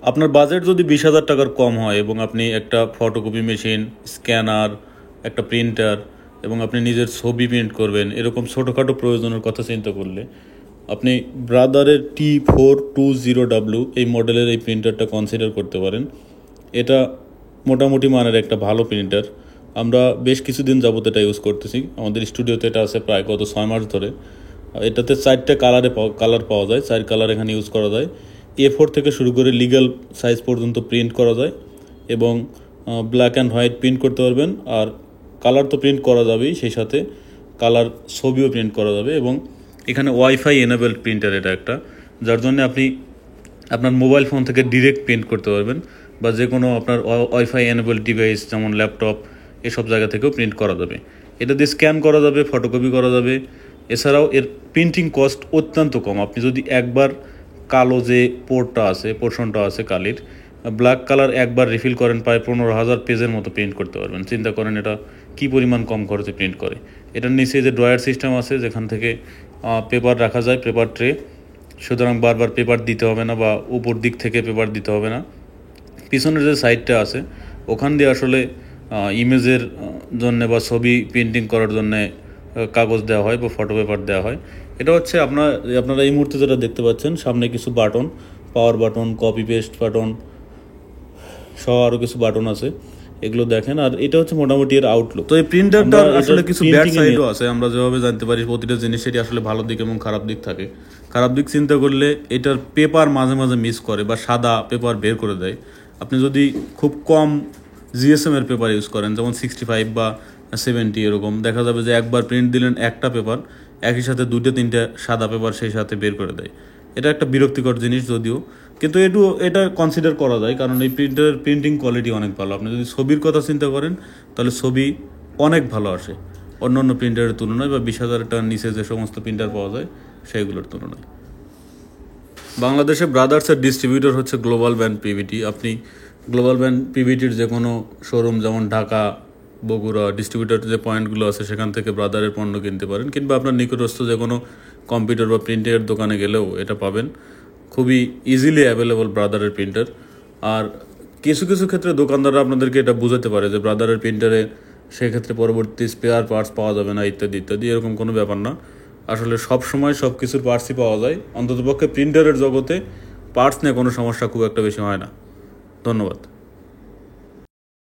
আপনার বাজেট যদি 20,000 টাকার কম হয় এবং আপনি একটা ফটোকপি মেশিন, স্ক্যানার, একটা প্রিন্টার এবং আপনি নিজের ছবি প্রিন্ট করবেন, এরকম ছোটোখাটো প্রয়োজনের কথা চিন্তা করলে আপনি ব্রাদারের T420W এই মডেলের এই প্রিন্টারটা কনসিডার করতে পারেন। এটা মোটামুটি মানের একটা ভালো প্রিন্টার। আমরা বেশ কিছুদিন যাবত এটা ইউজ করতেছি। আমাদের স্টুডিওতে এটা আছে প্রায় গত 6 মাস ধরে। এটাতে 4টে কালার পাওয়া যায়, 4 কালার এখানে ইউজ করা যায়। A4 থেকে শুরু করে লিগ্যাল সাইজ পর্যন্ত প্রিন্ট করা যায় এবং ব্ল্যাক অ্যান্ড হোয়াইট প্রিন্ট করতে পারবেন। আর কালার তো প্রিন্ট করা যাবেই, সেই সাথে কালার ছবিও প্রিন্ট করা যাবে। এবং এখানে ওয়াইফাই এনেবেলড প্রিন্টার এটা একটা, যার জন্য আপনি আপনার মোবাইল ফোন থেকে ডিরেক্ট প্রিন্ট করতে পারবেন বা যে কোনো আপনার ওয়াইফাই এনেবেলড ডিভাইস যেমন ল্যাপটপ এসব জায়গা থেকেও প্রিন্ট করা যাবে। এটা দিয়ে স্ক্যান করা যাবে, ফটোকপি করা যাবে। এছাড়াও এর প্রিন্টিং কস্ট অত্যন্ত কম। আপনি যদি একবার কালো যে পোর্শনটা আছে কালির, ব্ল্যাক কালার একবার রিফিল করেন, প্রায় 15,000 পেজের মতো প্রিন্ট করতে পারবেন। চিন্তা করেন এটা কী পরিমাণ কম খরচে প্রিন্ট করে। এটার নিচে যে ড্রয়ার সিস্টেম আছে যেখান থেকে পেপার রাখা যায়, পেপার ট্রে, সুতরাং বারবার পেপার দিতে হবে না বা উপর দিক থেকে পেপার দিতে হবে না। পিছনের যে সাইডটা আছে ওখান দিয়ে আসলে ইমেজের জন্যে বা ছবি প্রিন্টিং করার জন্যে কাগজ দেওয়া হয় বা ফটো পেপার দেওয়া হয়। এটা হচ্ছে আপনারা এই মুহূর্তে যেটা দেখতে পাচ্ছেন, সামনে কিছু button, power button, copy paste button সহ আরও কিছু বাটন আছে, এগুলো দেখেন। আর এটা হচ্ছে মোটামুটি এর আউটলুক। তো এই প্রিন্টারটার আসলে কিছু ব্যাড সাইডও আছে। আমরা যেভাবে জানতে পারি প্রতিটা জিনিসেরই আসলে ভালো দিক এবং খারাপ দিক থাকে। খারাপ দিক চিন্তা করলে এটার পেপার মাঝে মাঝে মিস করে বা সাদা পেপার বের করে দেয়। আপনি যদি খুব কম জিএসএম এর পেপার ইউজ করেন, যেমন 65 বা 70, এরকম দেখা যাবে যে একবার প্রিন্ট দিলেন একটা পেপার, একই সাথে 2-3টে সাদা পেপার সেই সাথে বের করে দেয়। এটা একটা বিরক্তিকর জিনিস যদিও, কিন্তু এটা কনসিডার করা যায়, কারণ এই প্রিন্টারের প্রিন্টিং কোয়ালিটি অনেক ভালো। আপনি যদি ছবির কথা চিন্তা করেন তাহলে ছবি অনেক ভালো আসে অন্য অন্য প্রিন্টারের তুলনায়, বা 20,000 টাকার নিচে যে সমস্ত প্রিন্টার পাওয়া যায় সেইগুলোর তুলনায়। বাংলাদেশে ব্রাদার্সের ডিস্ট্রিবিউটর হচ্ছে গ্লোবাল ব্যান্ড পিভিটি। আপনি গ্লোবাল ব্যান্ড পিভিটির যে কোনো শোরুম, যেমন ঢাকা, বগুড়া, ডিস্ট্রিবিউটর যে পয়েন্টগুলো আছে সেখান থেকে ব্রাদারের পণ্য কিনতে পারেন, কিংবা আপনার নিকটস্থ যে কোনো কম্পিউটার বা প্রিন্টারের দোকানে গেলেও এটা পাবেন। খুবই ইজিলি অ্যাভেলেবল ব্রাদারের প্রিন্টার। আর কিছু কিছু ক্ষেত্রে দোকানদাররা আপনাদেরকে এটা বুঝাতে পারে যে ব্রাদারের প্রিন্টারে সেক্ষেত্রে পরবর্তী স্পেয়ার পার্টস পাওয়া যাবে না, ইত্যাদি ইত্যাদি। এরকম কোনো ব্যাপার না। আসলে সব সময় সব কিছুর পার্টসই পাওয়া যায়। অন্ততপক্ষে প্রিন্টারের জগতে পার্টস নিয়ে কোনো সমস্যা খুব একটা বেশি হয় না। ধন্যবাদ।